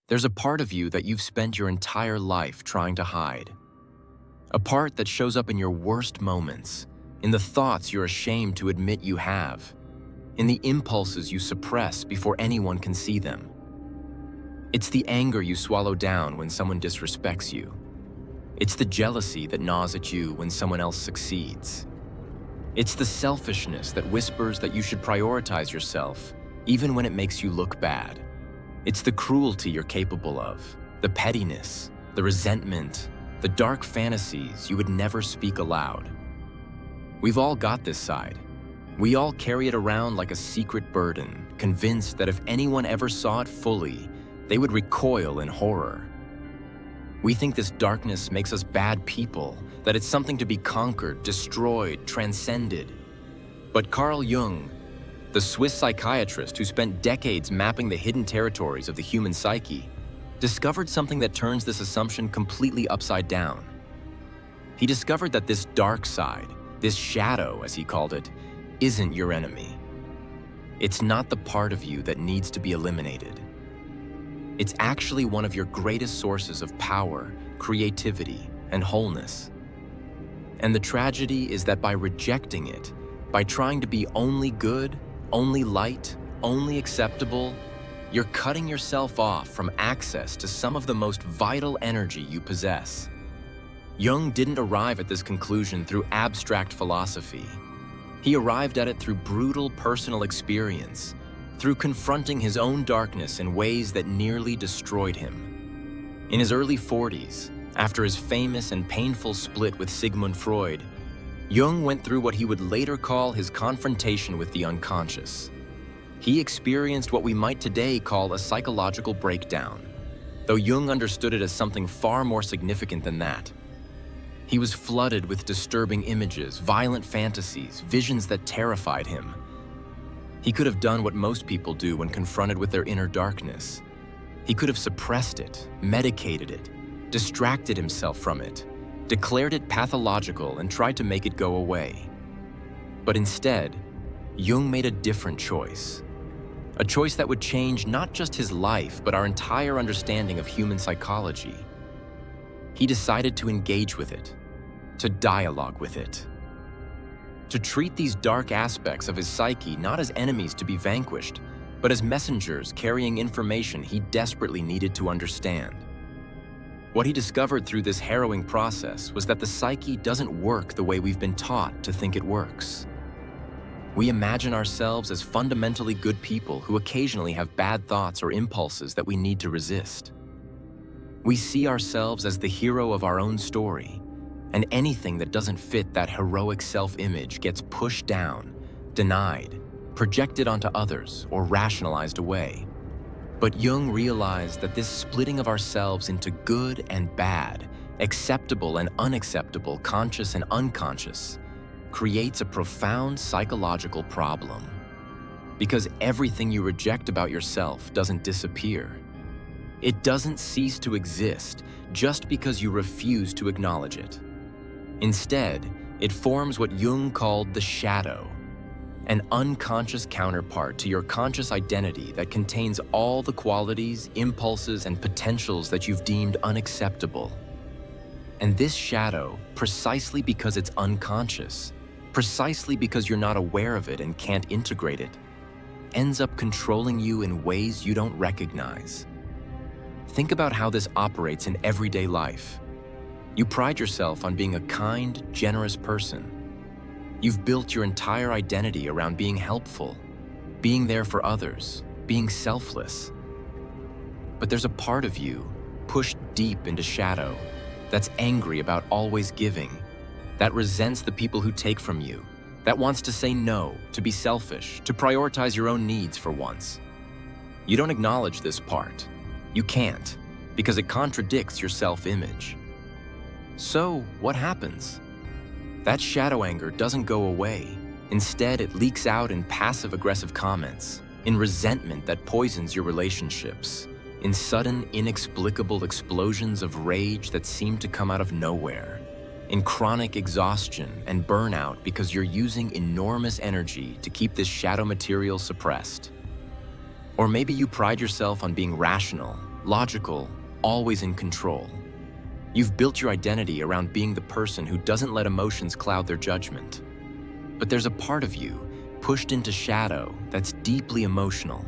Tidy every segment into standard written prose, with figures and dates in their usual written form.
There's a part of you that you've spent your entire life trying to hide. A part that shows up in your worst moments, in the thoughts you're ashamed to admit you have, in the impulses you suppress before anyone can see them. It's the anger you swallow down when someone disrespects you. It's the jealousy that gnaws at you when someone else succeeds. It's the selfishness that whispers that you should prioritize yourself, even when it makes you look bad. It's the cruelty you're capable of, the pettiness, the resentment, the dark fantasies you would never speak aloud. We've all got this side. We all carry it around like a secret burden, convinced that if anyone ever saw it fully, they would recoil in horror. We think this darkness makes us bad people, that it's something to be conquered, destroyed, transcended. But Carl Jung, the Swiss psychiatrist who spent decades mapping the hidden territories of the human psyche, discovered something that turns this assumption completely upside down. He discovered that this dark side, this shadow as he called it, isn't your enemy. It's not the part of you that needs to be eliminated. It's actually one of your greatest sources of power, creativity, and wholeness. And the tragedy is that by rejecting it, by trying to be only good, only light, only acceptable, you're cutting yourself off from access to some of the most vital energy you possess. Jung didn't arrive at this conclusion through abstract philosophy. He arrived at it through brutal personal experience, through confronting his own darkness in ways that nearly destroyed him. In his early 40s, after his famous and painful split with Sigmund Freud, Jung went through what he would later call his confrontation with the unconscious. He experienced what we might today call a psychological breakdown, though Jung understood it as something far more significant than that. He was flooded with disturbing images, violent fantasies, visions that terrified him. He could have done what most people do when confronted with their inner darkness. He could have suppressed it, medicated it, distracted himself from it, declared it pathological and tried to make it go away. But instead, Jung made a different choice. A choice that would change not just his life, but our entire understanding of human psychology. He decided to engage with it, to dialogue with it, to treat these dark aspects of his psyche not as enemies to be vanquished, but as messengers carrying information he desperately needed to understand. What he discovered through this harrowing process was that the psyche doesn't work the way we've been taught to think it works. We imagine ourselves as fundamentally good people who occasionally have bad thoughts or impulses that we need to resist. We see ourselves as the hero of our own story, and anything that doesn't fit that heroic self-image gets pushed down, denied, projected onto others, or rationalized away. But Jung realized that this splitting of ourselves into good and bad, acceptable and unacceptable, conscious and unconscious, creates a profound psychological problem. Because everything you reject about yourself doesn't disappear. It doesn't cease to exist just because you refuse to acknowledge it. Instead, it forms what Jung called the shadow, an unconscious counterpart to your conscious identity that contains all the qualities, impulses, and potentials that you've deemed unacceptable. And this shadow, precisely because it's unconscious, precisely because you're not aware of it and can't integrate it, ends up controlling you in ways you don't recognize. Think about how this operates in everyday life. You pride yourself on being a kind, generous person. You've built your entire identity around being helpful, being there for others, being selfless. But there's a part of you, pushed deep into shadow, that's angry about always giving, that resents the people who take from you, that wants to say no, to be selfish, to prioritize your own needs for once. You don't acknowledge this part. You can't, because it contradicts your self-image. So, what happens? That shadow anger doesn't go away. Instead, it leaks out in passive-aggressive comments, in resentment that poisons your relationships, in sudden, inexplicable explosions of rage that seem to come out of nowhere, in chronic exhaustion and burnout because you're using enormous energy to keep this shadow material suppressed. Or maybe you pride yourself on being rational, logical, always in control. You've built your identity around being the person who doesn't let emotions cloud their judgment. But there's a part of you, pushed into shadow, that's deeply emotional,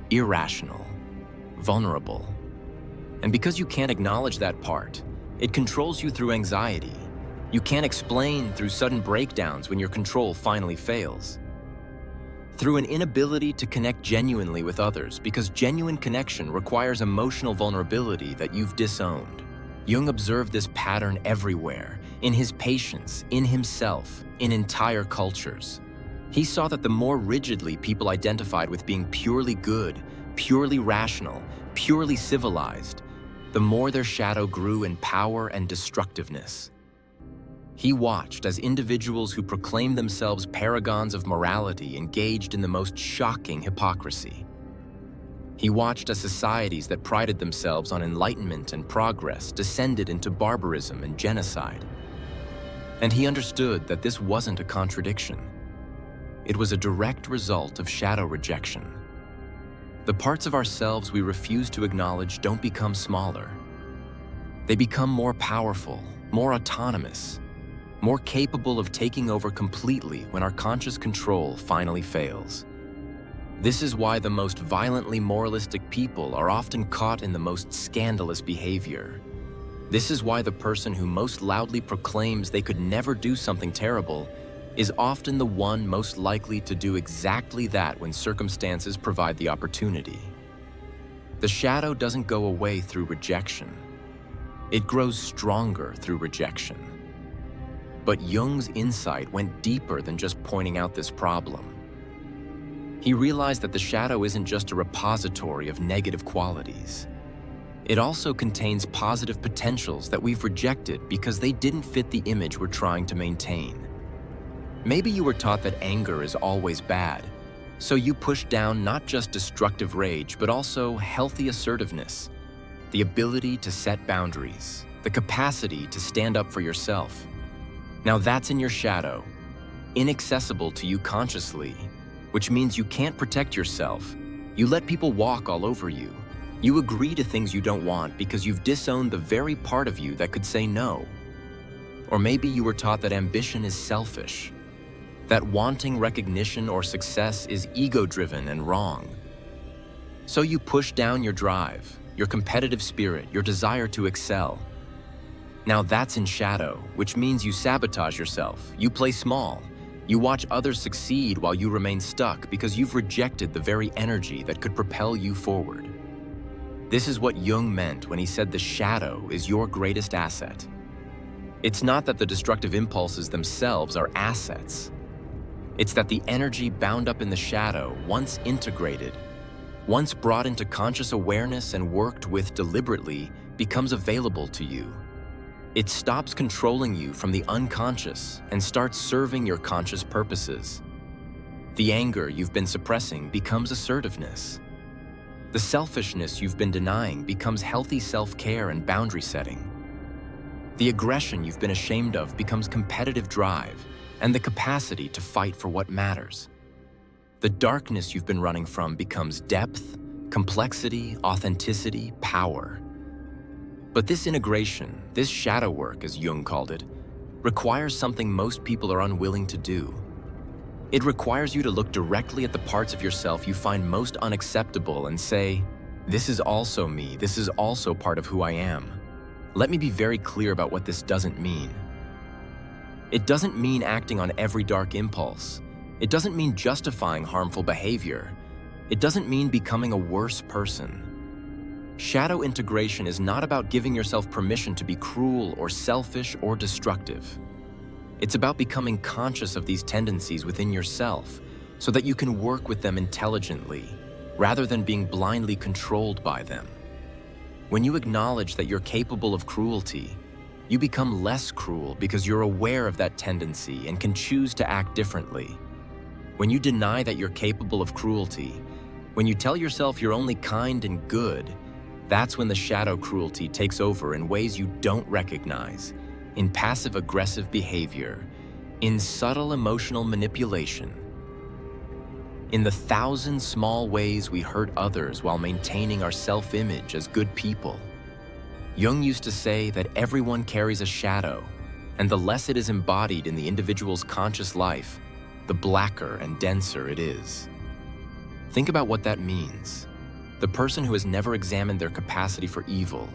irrational, vulnerable. And because you can't acknowledge that part, it controls you through anxiety. You can't explain through sudden breakdowns when your control finally fails. Through an inability to connect genuinely with others, because genuine connection requires emotional vulnerability that you've disowned. Jung observed this pattern everywhere, in his patients, in himself, in entire cultures. He saw that the more rigidly people identified with being purely good, purely rational, purely civilized, the more their shadow grew in power and destructiveness. He watched as individuals who proclaimed themselves paragons of morality engaged in the most shocking hypocrisy. He watched as societies that prided themselves on enlightenment and progress descended into barbarism and genocide. And he understood that this wasn't a contradiction. It was a direct result of shadow rejection. The parts of ourselves we refuse to acknowledge don't become smaller. They become more powerful, more autonomous, more capable of taking over completely when our conscious control finally fails. This is why the most violently moralistic people are often caught in the most scandalous behavior. This is why the person who most loudly proclaims they could never do something terrible is often the one most likely to do exactly that when circumstances provide the opportunity. The shadow doesn't go away through rejection. It grows stronger through rejection. But Jung's insight went deeper than just pointing out this problem. He realized that the shadow isn't just a repository of negative qualities. It also contains positive potentials that we've rejected because they didn't fit the image we're trying to maintain. Maybe you were taught that anger is always bad, so you pushed down not just destructive rage, but also healthy assertiveness, the ability to set boundaries, the capacity to stand up for yourself. Now that's in your shadow, inaccessible to you consciously, which means you can't protect yourself. You let people walk all over you. You agree to things you don't want because you've disowned the very part of you that could say no. Or maybe you were taught that ambition is selfish, that wanting recognition or success is ego-driven and wrong. So you push down your drive, your competitive spirit, your desire to excel. Now that's in shadow, which means you sabotage yourself, you play small, you watch others succeed while you remain stuck because you've rejected the very energy that could propel you forward. This is what Jung meant when he said the shadow is your greatest asset. It's not that the destructive impulses themselves are assets. It's that the energy bound up in the shadow, once integrated, once brought into conscious awareness and worked with deliberately, becomes available to you. It stops controlling you from the unconscious and starts serving your conscious purposes. The anger you've been suppressing becomes assertiveness. The selfishness you've been denying becomes healthy self-care and boundary setting. The aggression you've been ashamed of becomes competitive drive and the capacity to fight for what matters. The darkness you've been running from becomes depth, complexity, authenticity, power. But this integration, this shadow work, as Jung called it, requires something most people are unwilling to do. It requires you to look directly at the parts of yourself you find most unacceptable and say, this is also me, this is also part of who I am. Let me be very clear about what this doesn't mean. It doesn't mean acting on every dark impulse. It doesn't mean justifying harmful behavior. It doesn't mean becoming a worse person. Shadow integration is not about giving yourself permission to be cruel or selfish or destructive. It's about becoming conscious of these tendencies within yourself so that you can work with them intelligently, rather than being blindly controlled by them. When you acknowledge that you're capable of cruelty, you become less cruel because you're aware of that tendency and can choose to act differently. When you deny that you're capable of cruelty, when you tell yourself you're only kind and good, that's when the shadow cruelty takes over in ways you don't recognize, in passive-aggressive behavior, in subtle emotional manipulation. in the thousand small ways we hurt others while maintaining our self-image as good people. Jung used to say that everyone carries a shadow, and the less it is embodied in the individual's conscious life, the blacker and denser it is. Think about what that means. The person who has never examined their capacity for evil,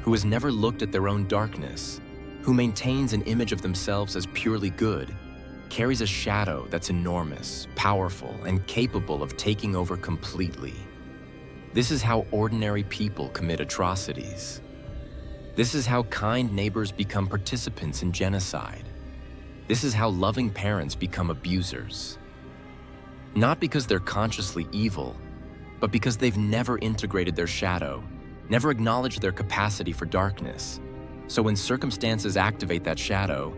who has never looked at their own darkness, who maintains an image of themselves as purely good, carries a shadow that's enormous, powerful, and capable of taking over completely. This is how ordinary people commit atrocities. This is how kind neighbors become participants in genocide. This is how loving parents become abusers. Not because they're consciously evil, but because they've never integrated their shadow, never acknowledged their capacity for darkness. So when circumstances activate that shadow,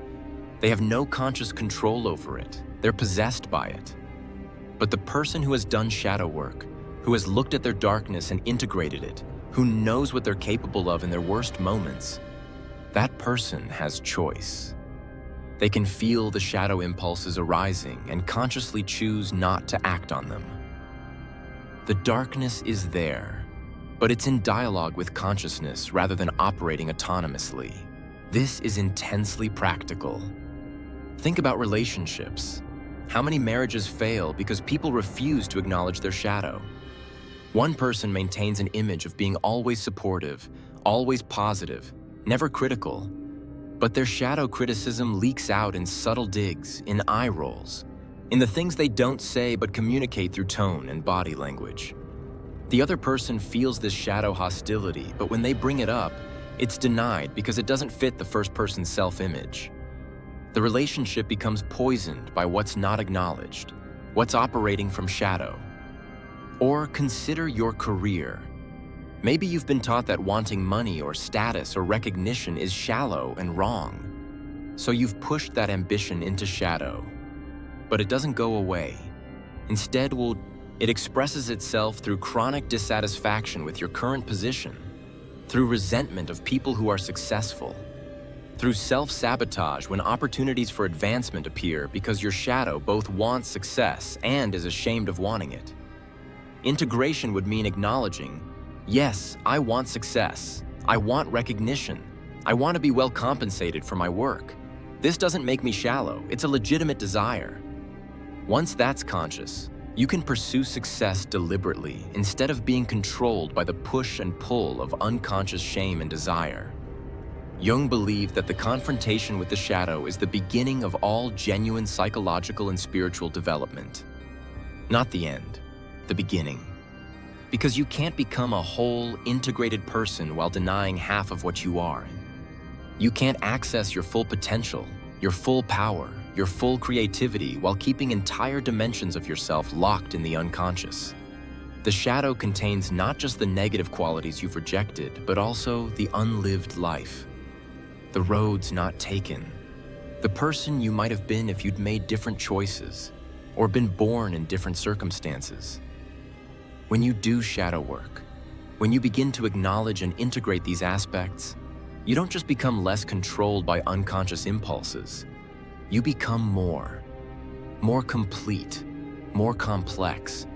they have no conscious control over it. They're possessed by it. But the person who has done shadow work, who has looked at their darkness and integrated it, who knows what they're capable of in their worst moments, that person has choice. They can feel the shadow impulses arising and consciously choose not to act on them. The darkness is there, but it's in dialogue with consciousness rather than operating autonomously. This is intensely practical. Think about relationships. How many marriages fail because people refuse to acknowledge their shadow? One person maintains an image of being always supportive, always positive, never critical, but their shadow criticism leaks out in subtle digs, in eye rolls, in the things they don't say but communicate through tone and body language. The other person feels this shadow hostility, but when they bring it up, it's denied because it doesn't fit the first person's self-image. The relationship becomes poisoned by what's not acknowledged, what's operating from shadow. Or consider your career. Maybe you've been taught that wanting money or status or recognition is shallow and wrong. So you've pushed that ambition into shadow. But it doesn't go away. Instead, it expresses itself through chronic dissatisfaction with your current position, through resentment of people who are successful, through self-sabotage when opportunities for advancement appear because your shadow both wants success and is ashamed of wanting it. Integration would mean acknowledging, yes, I want success. I want recognition. I want to be well compensated for my work. This doesn't make me shallow. It's a legitimate desire. Once that's conscious, you can pursue success deliberately instead of being controlled by the push and pull of unconscious shame and desire. Jung believed that the confrontation with the shadow is the beginning of all genuine psychological and spiritual development. Not the end, the beginning. Because you can't become a whole, integrated person while denying half of what you are. You can't access your full potential, your full power, your full creativity while keeping entire dimensions of yourself locked in the unconscious. The shadow contains not just the negative qualities you've rejected, but also the unlived life. The roads not taken. The person you might have been if you'd made different choices, or been born in different circumstances. When you do shadow work, when you begin to acknowledge and integrate these aspects, you don't just become less controlled by unconscious impulses. You become more complete, more complex,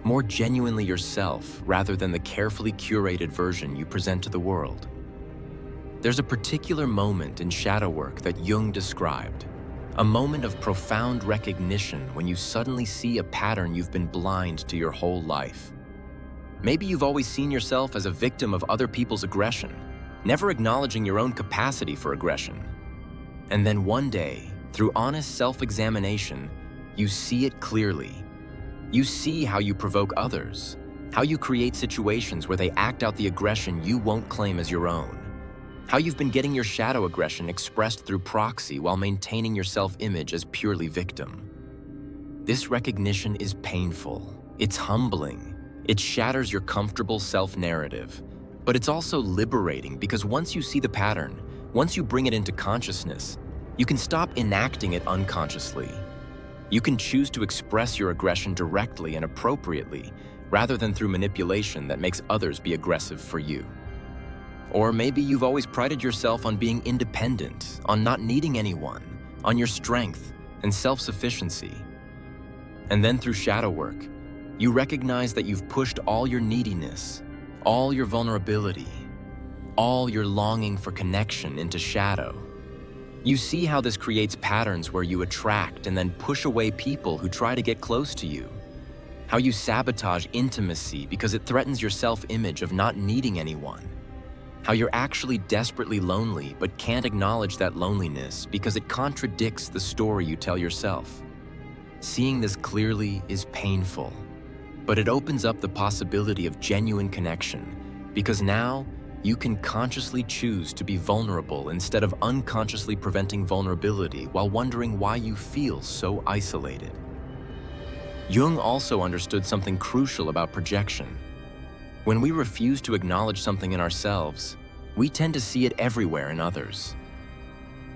more genuinely yourself rather than the carefully curated version you present to the world. There's a particular moment in shadow work that Jung described, a moment of profound recognition when you suddenly see a pattern you've been blind to your whole life. Maybe you've always seen yourself as a victim of other people's aggression, never acknowledging your own capacity for aggression. And then one day, through honest self-examination, you see it clearly. You see how you provoke others, how you create situations where they act out the aggression you won't claim as your own, how you've been getting your shadow aggression expressed through proxy while maintaining your self-image as purely victim. This recognition is painful, it's humbling, it shatters your comfortable self-narrative, but it's also liberating because once you see the pattern, once you bring it into consciousness, you can stop enacting it unconsciously. You can choose to express your aggression directly and appropriately, rather than through manipulation that makes others be aggressive for you. Or maybe you've always prided yourself on being independent, on not needing anyone, on your strength and self-sufficiency. And then through shadow work, You recognize that you've pushed all your neediness, all your vulnerability, all your longing for connection into shadow. You see how this creates patterns where you attract and then push away people who try to get close to you. How you sabotage intimacy because it threatens your self-image of not needing anyone. How you're actually desperately lonely but can't acknowledge that loneliness because it contradicts the story you tell yourself. Seeing this clearly is painful, but it opens up the possibility of genuine connection because now you can consciously choose to be vulnerable instead of unconsciously preventing vulnerability while wondering why you feel so isolated. Jung also understood something crucial about projection. When we refuse to acknowledge something in ourselves, we tend to see it everywhere in others.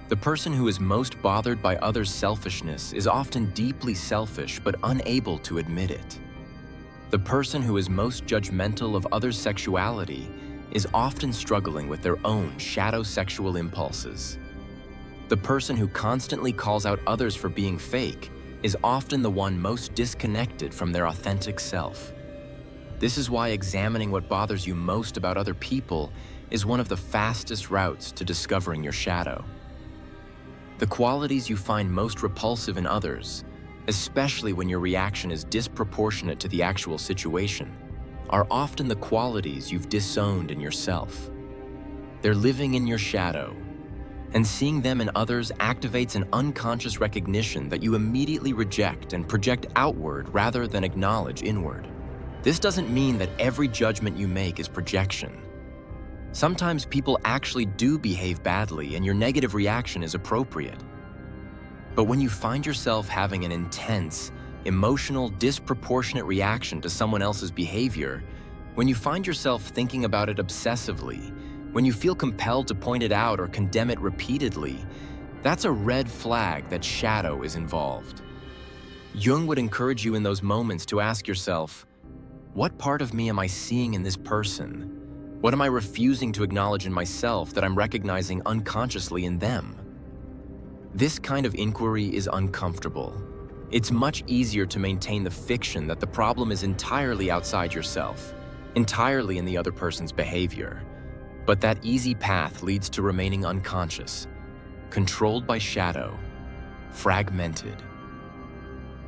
The person who is most bothered by others' selfishness is often deeply selfish but unable to admit it. The person who is most judgmental of others' sexuality is often struggling with their own shadow sexual impulses. The person who constantly calls out others for being fake is often the one most disconnected from their authentic self. This is why examining what bothers you most about other people is one of the fastest routes to discovering your shadow. The qualities you find most repulsive in others, especially when your reaction is disproportionate to the actual situation, are often the qualities you've disowned in yourself. They're living in your shadow, and seeing them in others activates an unconscious recognition that you immediately reject and project outward rather than acknowledge inward. This doesn't mean that every judgment you make is projection. Sometimes people actually do behave badly and your negative reaction is appropriate. But when you find yourself having an intense, emotional, disproportionate reaction to someone else's behavior, when you find yourself thinking about it obsessively, when you feel compelled to point it out or condemn it repeatedly, that's a red flag that shadow is involved. Jung would encourage you in those moments to ask yourself, what part of me am I seeing in this person? What am I refusing to acknowledge in myself that I'm recognizing unconsciously in them? This kind of inquiry is uncomfortable. It's much easier to maintain the fiction that the problem is entirely outside yourself, entirely in the other person's behavior. But that easy path leads to remaining unconscious, controlled by shadow, fragmented.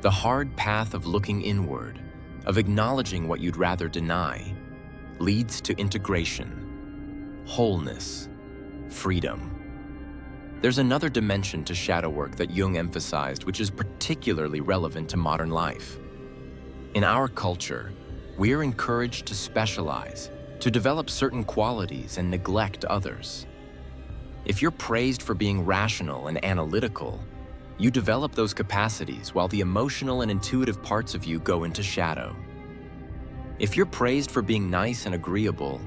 The hard path of looking inward, of acknowledging what you'd rather deny, leads to integration, wholeness, freedom. There's another dimension to shadow work that Jung emphasized, which is particularly relevant to modern life. In our culture, we're encouraged to specialize, to develop certain qualities and neglect others. If you're praised for being rational and analytical, you develop those capacities while the emotional and intuitive parts of you go into shadow. If you're praised for being nice and agreeable,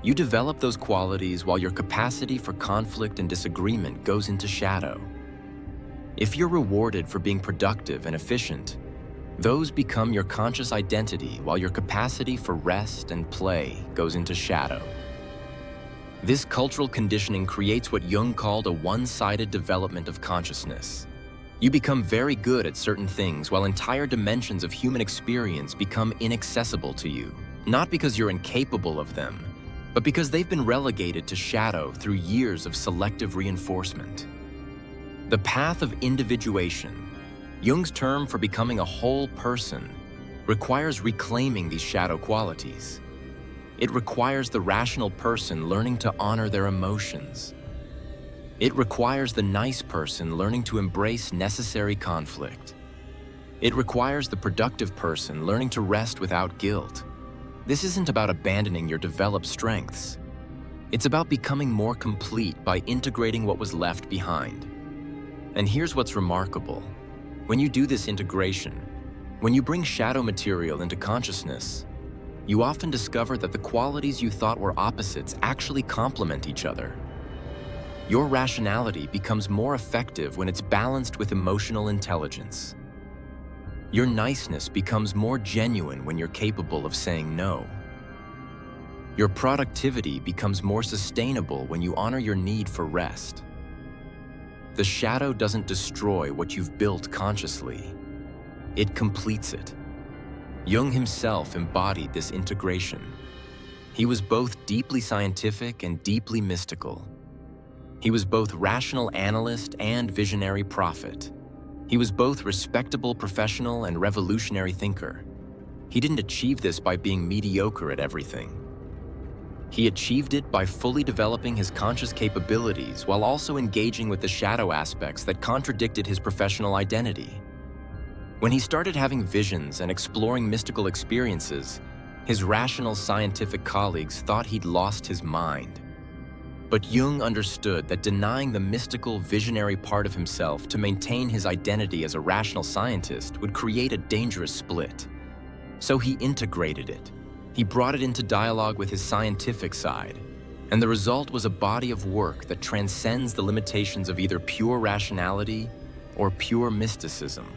you develop those qualities while your capacity for conflict and disagreement goes into shadow. If you're rewarded for being productive and efficient, those become your conscious identity while your capacity for rest and play goes into shadow. This cultural conditioning creates what Jung called a one-sided development of consciousness. You become very good at certain things while entire dimensions of human experience become inaccessible to you, not because you're incapable of them, but because they've been relegated to shadow through years of selective reinforcement. The path of individuation, Jung's term for becoming a whole person, requires reclaiming these shadow qualities. It requires the rational person learning to honor their emotions. It requires the nice person learning to embrace necessary conflict. It requires the productive person learning to rest without guilt. This isn't about abandoning your developed strengths. It's about becoming more complete by integrating what was left behind. And here's what's remarkable. When you do this integration, when you bring shadow material into consciousness, you often discover that the qualities you thought were opposites actually complement each other. Your rationality becomes more effective when it's balanced with emotional intelligence. Your niceness becomes more genuine when you're capable of saying no. Your productivity becomes more sustainable when you honor your need for rest. The shadow doesn't destroy what you've built consciously. It completes it. Jung himself embodied this integration. He was both deeply scientific and deeply mystical. He was both rational analyst and visionary prophet. He was both respectable professional and revolutionary thinker. He didn't achieve this by being mediocre at everything. He achieved it by fully developing his conscious capabilities while also engaging with the shadow aspects that contradicted his professional identity. When he started having visions and exploring mystical experiences, his rational scientific colleagues thought he'd lost his mind. But Jung understood that denying the mystical, visionary part of himself to maintain his identity as a rational scientist would create a dangerous split. So he integrated it. He brought it into dialogue with his scientific side, and the result was a body of work that transcends the limitations of either pure rationality or pure mysticism.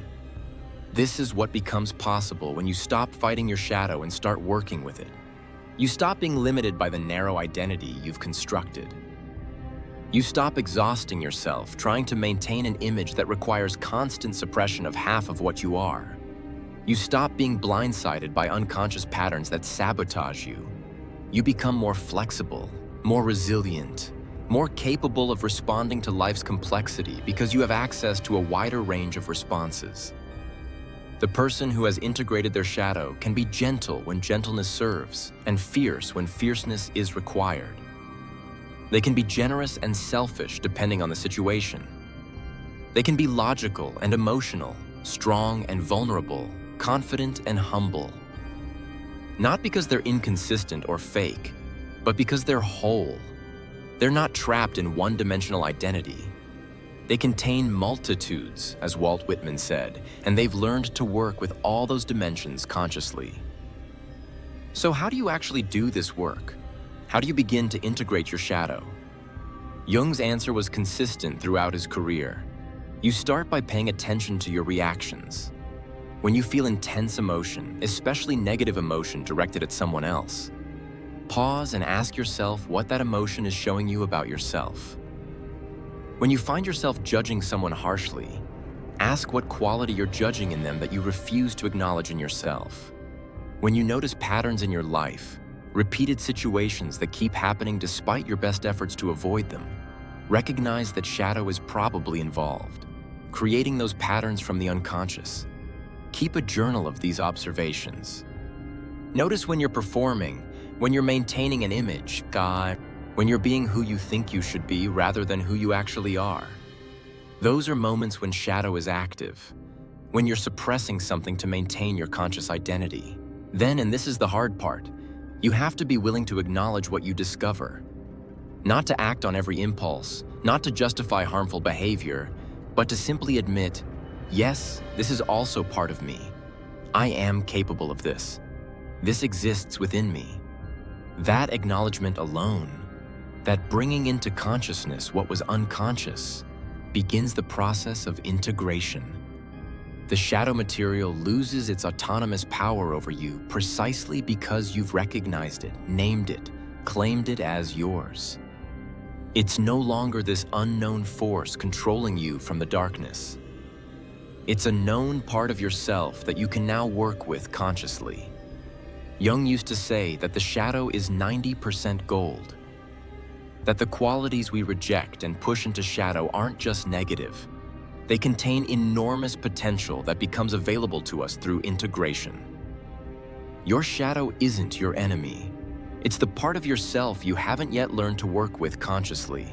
This is what becomes possible when you stop fighting your shadow and start working with it. You stop being limited by the narrow identity you've constructed. You stop exhausting yourself trying to maintain an image that requires constant suppression of half of what you are. You stop being blindsided by unconscious patterns that sabotage you. You become more flexible, more resilient, more capable of responding to life's complexity because you have access to a wider range of responses. The person who has integrated their shadow can be gentle when gentleness serves and fierce when fierceness is required. They can be generous and selfish depending on the situation. They can be logical and emotional, strong and vulnerable, confident and humble. Not because they're inconsistent or fake, but because they're whole. They're not trapped in one-dimensional identity. They contain multitudes, as Walt Whitman said, and they've learned to work with all those dimensions consciously. So how do you actually do this work? How do you begin to integrate your shadow? Jung's answer was consistent throughout his career. You start by paying attention to your reactions. When you feel intense emotion, especially negative emotion directed at someone else, pause and ask yourself what that emotion is showing you about yourself. When you find yourself judging someone harshly, ask what quality you're judging in them that you refuse to acknowledge in yourself. When you notice patterns in your life, repeated situations that keep happening despite your best efforts to avoid them, recognize that shadow is probably involved, creating those patterns from the unconscious. Keep a journal of these observations. Notice when you're performing, when you're maintaining an image, when you're being who you think you should be rather than who you actually are. Those are moments when shadow is active, when you're suppressing something to maintain your conscious identity. Then, and this is the hard part, you have to be willing to acknowledge what you discover. Not to act on every impulse, not to justify harmful behavior, but to simply admit, yes, this is also part of me. I am capable of this. This exists within me. That acknowledgement alone, that bringing into consciousness what was unconscious, begins the process of integration. The shadow material loses its autonomous power over you precisely because you've recognized it, named it, claimed it as yours. It's no longer this unknown force controlling you from the darkness. It's a known part of yourself that you can now work with consciously. Jung used to say that the shadow is 90% gold, that the qualities we reject and push into shadow aren't just negative. They contain enormous potential that becomes available to us through integration. Your shadow isn't your enemy. It's the part of yourself you haven't yet learned to work with consciously.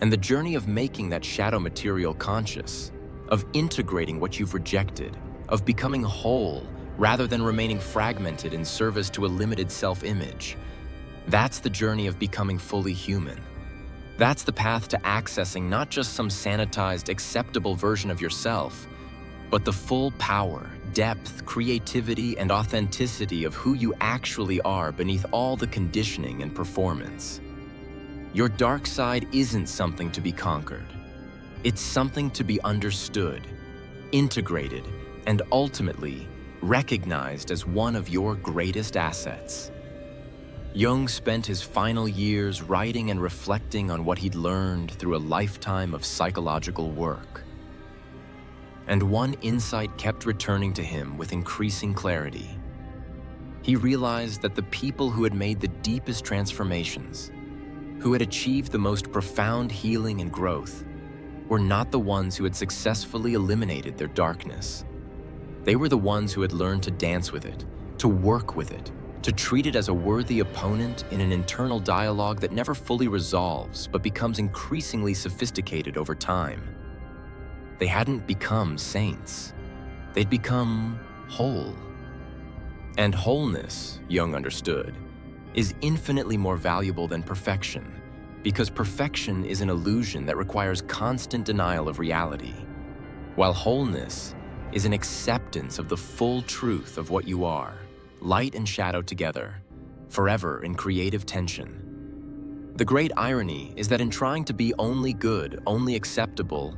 And the journey of making that shadow material conscious, of integrating what you've rejected, of becoming whole rather than remaining fragmented in service to a limited self-image, that's the journey of becoming fully human. That's the path to accessing not just some sanitized, acceptable version of yourself, but the full power, depth, creativity, and authenticity of who you actually are beneath all the conditioning and performance. Your dark side isn't something to be conquered. It's something to be understood, integrated, and ultimately recognized as one of your greatest assets. Jung spent his final years writing and reflecting on what he'd learned through a lifetime of psychological work. And one insight kept returning to him with increasing clarity. He realized that the people who had made the deepest transformations, who had achieved the most profound healing and growth, were not the ones who had successfully eliminated their darkness. They were the ones who had learned to dance with it, to work with it, to treat it as a worthy opponent in an internal dialogue that never fully resolves but becomes increasingly sophisticated over time. They hadn't become saints. They'd become whole. And wholeness, Jung understood, is infinitely more valuable than perfection, because perfection is an illusion that requires constant denial of reality, while wholeness is an acceptance of the full truth of what you are, light and shadow together, forever in creative tension. The great irony is that in trying to be only good, only acceptable,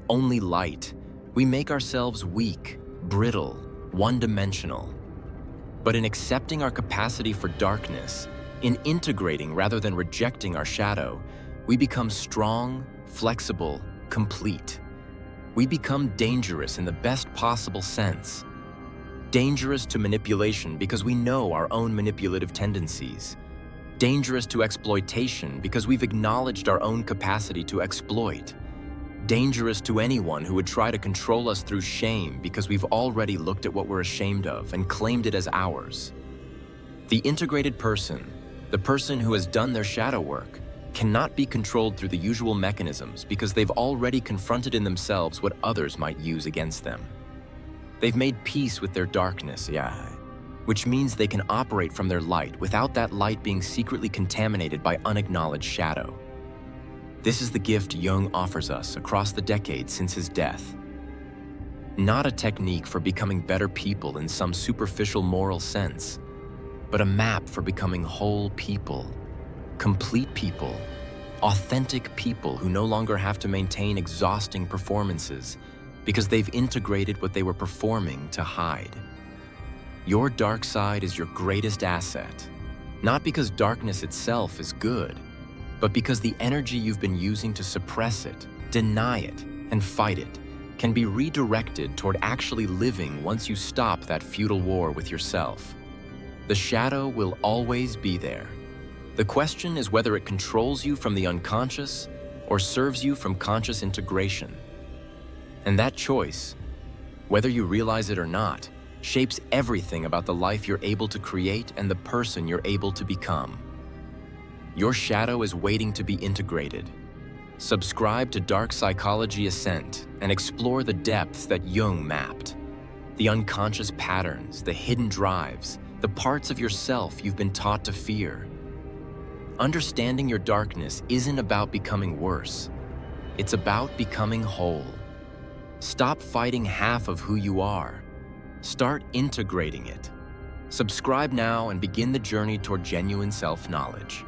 only light, we make ourselves weak, brittle, one-dimensional. But in accepting our capacity for darkness, in integrating rather than rejecting our shadow, we become strong, flexible, complete. We become dangerous in the best possible sense. Dangerous to manipulation because we know our own manipulative tendencies. Dangerous to exploitation because we've acknowledged our own capacity to exploit. Dangerous to anyone who would try to control us through shame because we've already looked at what we're ashamed of and claimed it as ours. The integrated person, the person who has done their shadow work, cannot be controlled through the usual mechanisms because they've already confronted in themselves what others might use against them. They've made peace with their darkness, which means they can operate from their light without that light being secretly contaminated by unacknowledged shadow. This is the gift Jung offers us across the decades since his death. Not a technique for becoming better people in some superficial moral sense, but a map for becoming whole people, complete people, authentic people who no longer have to maintain exhausting performances because they've integrated what they were performing to hide. Your dark side is your greatest asset, not because darkness itself is good, but because the energy you've been using to suppress it, deny it, and fight it can be redirected toward actually living once you stop that futile war with yourself. The shadow will always be there. The question is whether it controls you from the unconscious or serves you from conscious integration. And that choice, whether you realize it or not, shapes everything about the life you're able to create and the person you're able to become. Your shadow is waiting to be integrated. Subscribe to Dark Psychology Ascent and explore the depths that Jung mapped. The unconscious patterns, the hidden drives, the parts of yourself you've been taught to fear. Understanding your darkness isn't about becoming worse. It's about becoming whole. Stop fighting half of who you are. Start integrating it. Subscribe now and begin the journey toward genuine self-knowledge.